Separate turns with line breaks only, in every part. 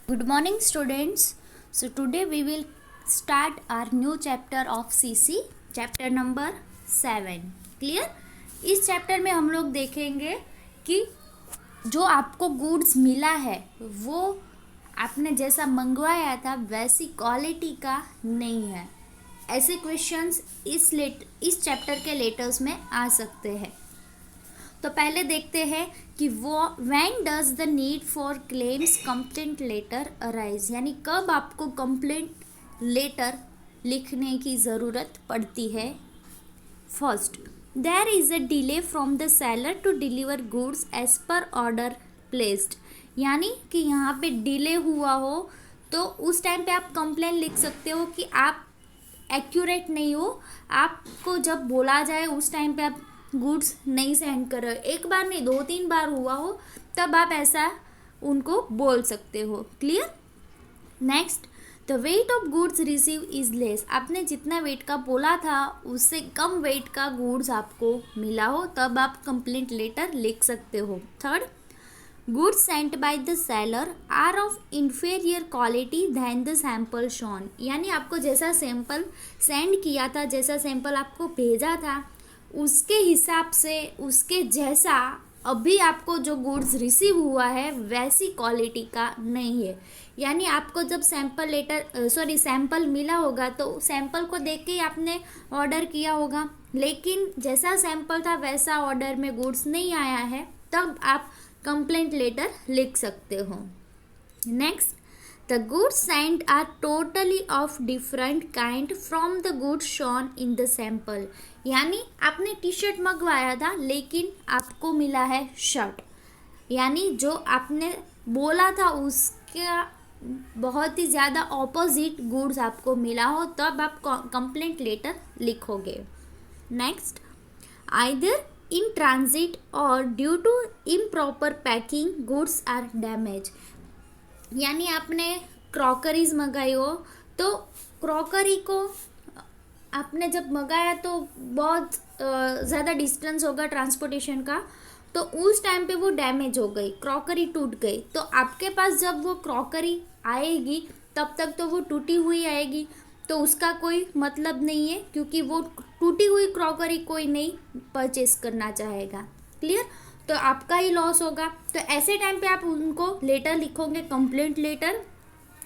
Good morning, students. So, today we will start our new chapter of CC, chapter number 7. Clear? इस chapter में हम लोग देखेंगे कि जो आपको गुड्स मिला है वो आपने जैसा मंगवाया था वैसी क्वालिटी का नहीं है। ऐसे क्वेश्चंस इस चैप्टर के लेटर्स में आ सकते हैं। तो पहले देखते हैं कि वो when does the need for claims complaint letter arise, यानी कब आपको कंप्लेंट लेटर लिखने की ज़रूरत पड़ती है। First, there is a delay from the seller to deliver goods as per order placed, यानी कि यहाँ पे डिले हुआ हो तो उस टाइम पे आप कंप्लेंट लिख सकते हो कि आप एक्यूरेट नहीं हो, आपको जब बोला जाए उस टाइम पे आप गुड्स नहीं सेंड कर रहे हो। एक बार नहीं, 2-3 बार हुआ हो तब आप ऐसा उनको बोल सकते हो। Clear? Next, the weight of goods receive is less, आपने जितना वेट का बोला था उससे कम वेट का गुड्स आपको मिला हो तब आप कंप्लेंट लेटर लिख सकते हो। Third, goods sent by the seller are of inferior quality than the sample shown, यानी आपको जैसा सैंपल सेंड किया था, जैसा सैंपल आपको भेजा था उसके हिसाब से, उसके जैसा अभी आपको जो गुड्स रिसीव हुआ है वैसी क्वालिटी का नहीं है। यानी आपको जब सैंपल मिला होगा तो सैंपल को देख के ही आपने ऑर्डर किया होगा, लेकिन जैसा सैंपल था वैसा ऑर्डर में गुड्स नहीं आया है, तब आप कंप्लेंट लेटर लिख सकते हो। Next, the goods sent are totally of different kind from the goods shown in the sample, यानी आपने टी शर्ट मंगवाया था लेकिन आपको मिला है शर्ट, यानी जो आपने बोला था उसका बहुत ही ज़्यादा ऑपोजिट गुड्स आपको मिला हो तब आप कंप्लेंट लेटर लिखोगे। नेक्स्ट, आइदर इन ट्रांजिट और due to improper packing goods are damage, यानी आपने क्रॉकरीज मंगाई हो तो क्रॉकरी को आपने जब मंगाया तो बहुत ज़्यादा डिस्टेंस होगा ट्रांसपोर्टेशन का, तो उस टाइम पे वो डैमेज हो गई, क्रॉकरी टूट गई, तो आपके पास जब वो क्रॉकरी आएगी तब तक तो वो टूटी हुई आएगी, तो उसका कोई मतलब नहीं है क्योंकि वो टूटी हुई क्रॉकरी कोई नहीं परचेस करना चाहेगा। क्लियर? तो आपका ही लॉस होगा। तो ऐसे टाइम पे आप उनको लेटर लिखोगे, कंप्लेंट लेटर,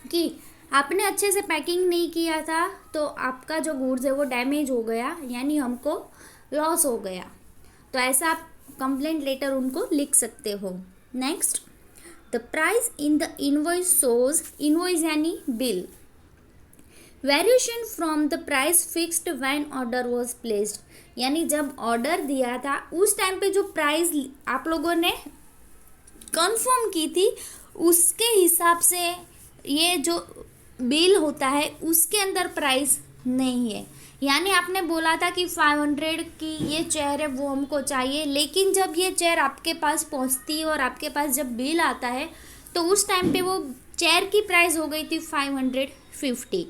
कि आपने अच्छे से पैकिंग नहीं किया था तो आपका जो गुड्स है वो डैमेज हो गया, यानी हमको लॉस हो गया। तो ऐसा आप कंप्लेंट लेटर उनको लिख सकते हो। Next, the price in the invoice shows, invoice यानी bill, variation from the price fixed when order was placed, यानी जब ऑर्डर दिया था उस टाइम पे जो प्राइस आप लोगों ने कंफर्म की थी उसके हिसाब से ये जो बिल होता है उसके अंदर प्राइस नहीं है। यानी आपने बोला था कि 500 की ये चेयर है वो हमको चाहिए, लेकिन जब ये चेयर आपके पास पहुंचती है और आपके पास जब बिल आता है तो उस टाइम पे वो चेयर की प्राइस हो गई थी 550।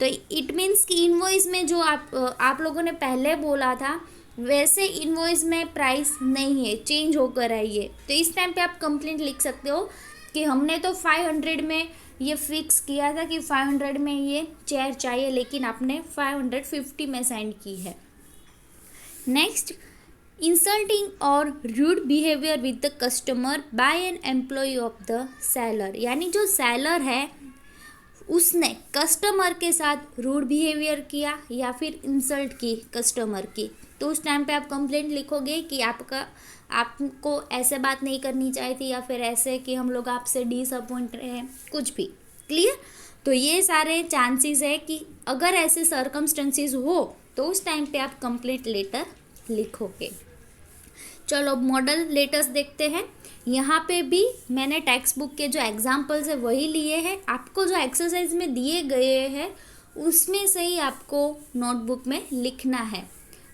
तो इट मीन्स कि इनवॉइस में जो आप लोगों ने पहले बोला था वैसे इनवॉइस में प्राइस नहीं है, चेंज होकर आई है। तो इस टाइम पे आप कंप्लेंट लिख सकते हो कि हमने तो 500 में ये फिक्स किया था कि 500 में ये चेयर चाहिए, लेकिन आपने 550 में सेंड की है। नेक्स्ट, इंसल्टिंग और rude behaviour with the customer by an employ of the seller, यानी जो सेलर है उसने कस्टमर के साथ रूड बिहेवियर किया या फिर इंसल्ट की कस्टमर की, तो उस टाइम पे आप कंप्लेंट लिखोगे कि आपको ऐसे बात नहीं करनी चाहिए थी, या फिर ऐसे कि हम लोग आपसे डिसअपॉइंट रहे, कुछ भी। क्लियर? तो ये सारे चांसेस है कि अगर ऐसे सर्कमस्टेंसेस हो तो उस टाइम पे आप कंप्लेंट लेटर लिखोगे। चलो मॉडल लेटर्स देखते हैं। यहाँ पे भी मैंने टेक्स्ट बुक के जो एग्जाम्पल्स है वही लिए हैं, आपको जो एक्सरसाइज में दिए गए हैं उसमें से ही आपको नोटबुक में लिखना है।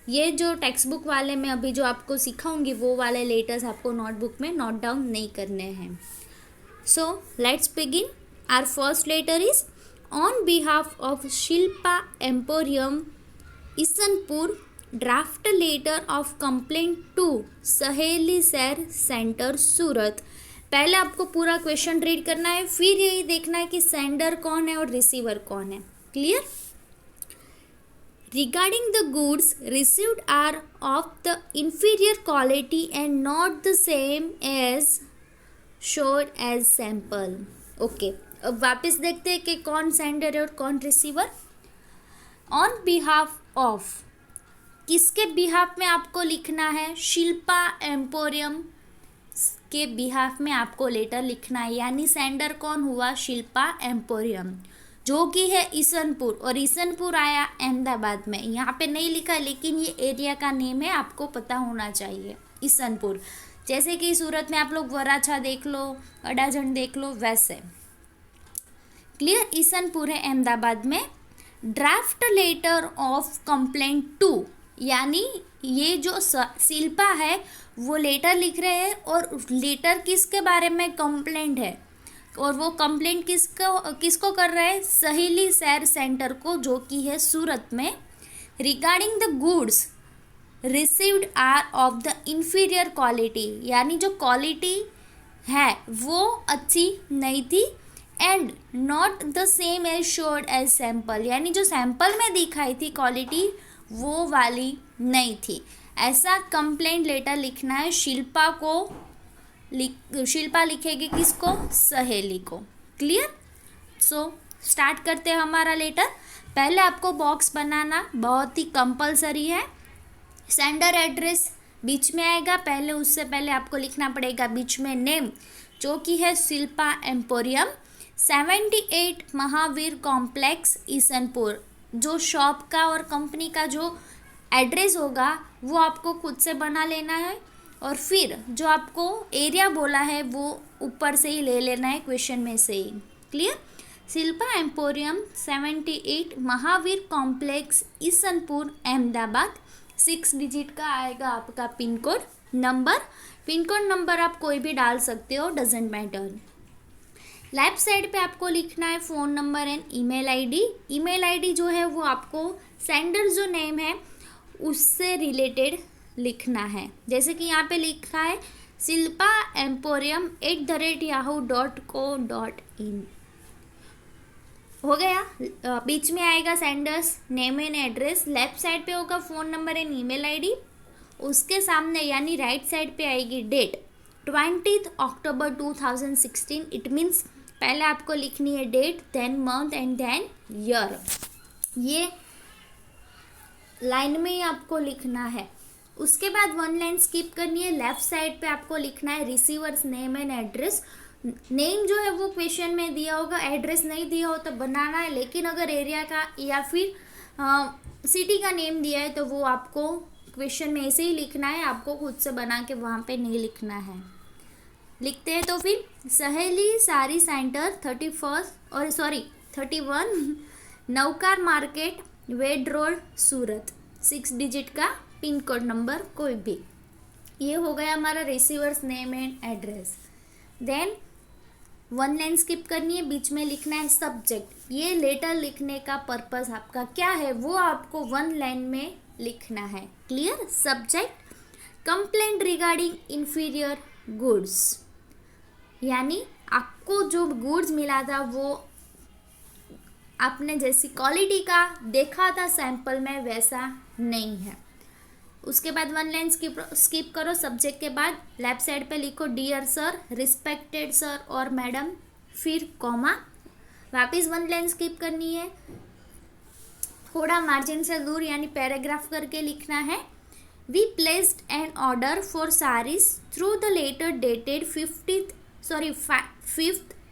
ये जो टेक्स्ट बुक वाले मैं अभी जो आपको सिखाऊंगी वो वाले लेटर्स आपको नोटबुक में नोट डाउन नहीं करने हैं। So let's begin. Our first letter is on behalf of Shilpa Emporium Isanpur, draft letter of complaint to Saheli Saree centre सूरत, पहले आपको पूरा क्वेश्चन रीड करना है, फिर यही देखना है कि सेंडर कौन है और रिसीवर कौन है। Clear? Regarding the goods received are of the inferior quality and not the same as showed as sample. Okay, अब वापस देखते हैं कि कौन सेंडर है और कौन रिसीवर। ऑन बिहाफ ऑफ, किसके बिहाफ में आपको लिखना है? शिल्पा एम्पोरियम के बिहाफ में आपको लेटर लिखना है, यानी सेंडर कौन हुआ? शिल्पा एम्पोरियम, जो कि है ईसनपुर, और ईसनपुर आया अहमदाबाद में। यहाँ पे नहीं लिखा, लेकिन ये एरिया का नेम है, आपको पता होना चाहिए, ईसनपुर। जैसे कि सूरत में आप लोग वराछा देख लो, अडाजन देख लो, वैसे। क्लियर? ईसनपुर है अहमदाबाद में। Draft letter of complaint to, यानी ये जो शिल्पा है वो लेटर लिख रहे हैं, और लेटर किसके बारे में? कंप्लेंट है, और वो कंप्लेंट किसको कर रहे हैं? सहेली सैर सेंटर को, जो कि है सूरत में। Regarding the goods received are of the inferior quality, यानी जो क्वालिटी है वो अच्छी नहीं थी। And not the same as showed as sample, यानी जो सैम्पल में दिखाई थी क्वालिटी वो वाली नहीं थी। ऐसा कंप्लेंट लेटर लिखना है। शिल्पा लिखेगी किसको? सहेली को। क्लियर? सो स्टार्ट करते हैं हमारा लेटर। पहले आपको बॉक्स बनाना बहुत ही कंपलसरी है। सेंडर एड्रेस बीच में आएगा, पहले उससे पहले आपको लिखना पड़ेगा बीच में नेम, जो कि है शिल्पा एम्पोरियम, 78 महावीर कॉम्प्लेक्स ईसनपुर। जो शॉप का और कंपनी का जो एड्रेस होगा वो आपको खुद से बना लेना है, और फिर जो आपको एरिया बोला है वो ऊपर से ही ले लेना है, क्वेश्चन में से ही। Clear? Shilpa Emporium 78 Mahavir Complex Isanpur Ahmedabad. 6 digit का आएगा आपका pin code number. Pin code number आप कोई भी डाल सकते हो, डजेंट मैटर। लेफ्ट साइड पे आपको लिखना है phone number and email ID. Email ID जो है वो आपको सेंडर जो नेम है उससे रिलेटेड लिखना है। जैसे कि यहाँ पे लिखा है शिल्पा एम्पोरियम @yahoo.co.in। हो गया। बीच में आएगा sender's name and address, left side पे होगा phone number and email ID, उसके सामने यानी राइट साइड पे आएगी डेट 20 अक्टूबर 2016। इट मीन्स पहले आपको लिखनी है date, then month and then year. ये लाइन में ही आपको लिखना है। उसके बाद 1 लाइन स्किप करनी है। लेफ्ट साइड पे आपको लिखना है receiver's name and address. Name जो है वो क्वेश्चन में दिया होगा, एड्रेस नहीं दिया हो तो बनाना है, लेकिन अगर एरिया का या फिर सिटी का नेम दिया है तो वो आपको क्वेश्चन में ऐसे ही लिखना है, आपको खुद से बना के वहाँ पे नहीं लिखना है। लिखते हैं तो फिर Saheli Saree Centre 31 Navkar market Ved road Surat. 6 digit का पिन कोड नंबर कोई भी। ये हो गया हमारा receiver's name and address. Then 1 line skip करनी है, बीच में लिखना है सब्जेक्ट। ये लेटर लिखने का पर्पस आपका क्या है वो आपको 1 लाइन में लिखना है। Clear? Subject complaint regarding inferior goods, यानी आपको जो गुड्स मिला था वो आपने जैसी क्वालिटी का देखा था सैंपल में वैसा नहीं है। उसके बाद 1 लाइन स्किप करो। सब्जेक्ट के बाद लेफ्ट साइड पे लिखो डियर सर, रिस्पेक्टेड सर और मैडम, फिर कॉमा। वापस 1 लाइन स्किप करनी है, थोड़ा मार्जिन से दूर यानी पैराग्राफ करके लिखना है। We placed an order for saris through the letter dated 5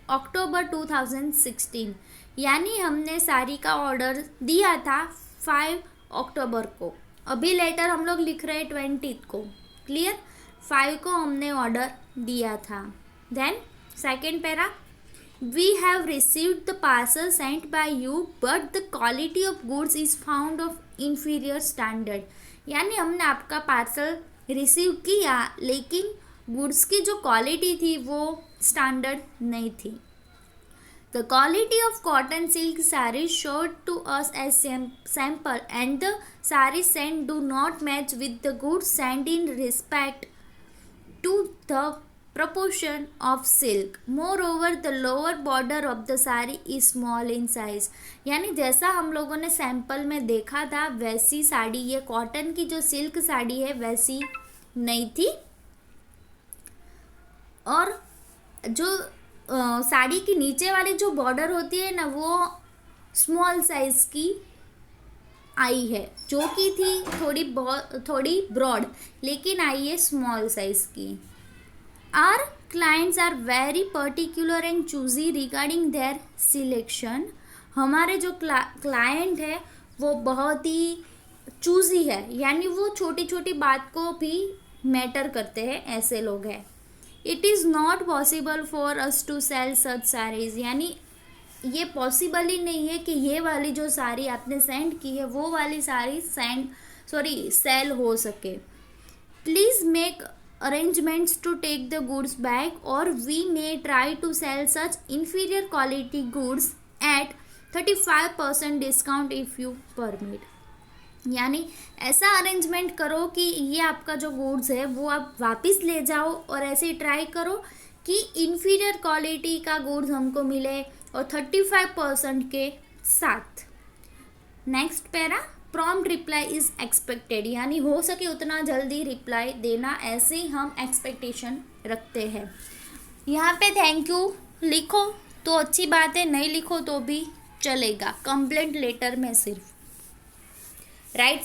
October 2016, यानी हमने साड़ी का ऑर्डर दिया था 5 अक्टूबर को। अभी लेटर हम लोग लिख रहे हैं 20 को। क्लियर? 5 को हमने ऑर्डर दिया था। Then second para, we have received the parcel sent by you but the quality of goods is found of inferior standard, यानी हमने आपका पार्सल रिसीव किया लेकिन गुड्स की जो क्वालिटी थी वो स्टैंडर्ड नहीं थी। The quality of cotton silk sarees showed to us as sample and the sarees sent do not match with the goods sent in respect to the proportion of silk. Moreover, the lower border of the sari is small in size. यानी जैसा हम लोगों ने sample में देखा था वैसी साड़ी, ये कॉटन की जो सिल्क साड़ी है वैसी नहीं थी, और जो साड़ी की नीचे वाली जो बॉर्डर होती है ना वो स्मॉल साइज की आई है, जो कि थी थोड़ी ब्रॉड, लेकिन आई है स्मॉल साइज की। Our clients are very particular and choosy regarding their selection. हमारे जो क्लाइंट है वो बहुत ही चूजी है, यानी वो छोटी छोटी बात को भी मैटर करते हैं, ऐसे लोग हैं। It is not possible for us to sell such saris, यानी ये पॉसिबल ही नहीं है कि ये वाली जो साड़ी आपने सेंड की है वो वाली साड़ी सेल हो सके। Please make arrangements to take the goods back और we may try to sell such inferior quality goods at 35% discount if you permit. यानी ऐसा अरेंजमेंट करो कि ये आपका जो गुड्स है वो आप वापस ले जाओ, और ऐसे ट्राई करो कि इन्फीरियर क्वालिटी का गुड्स हमको मिले और 35% के साथ। Next para, prompt reply is expected, यानी हो सके उतना जल्दी रिप्लाई देना, ऐसे ही हम एक्सपेक्टेशन रखते हैं। यहाँ पे थैंक यू लिखो तो अच्छी बात है, नहीं लिखो तो भी चलेगा, कंप्लेंट लेटर में सिर्फ। राइट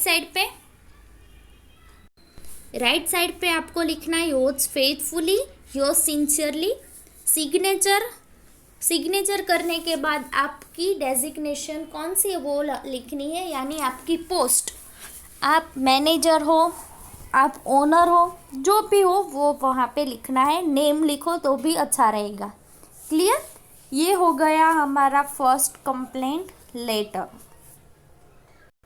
साइड पे आपको लिखना है yours faithfully, yours sincerely. Signature करने के बाद आपकी डेजिग्नेशन कौन सी है वो लिखनी है, यानी आपकी पोस्ट, आप मैनेजर हो, आप ओनर हो, जो भी हो वो वहाँ पे लिखना है। नेम लिखो तो भी अच्छा रहेगा। क्लियर? ये हो गया हमारा फर्स्ट कंप्लेंट लेटर।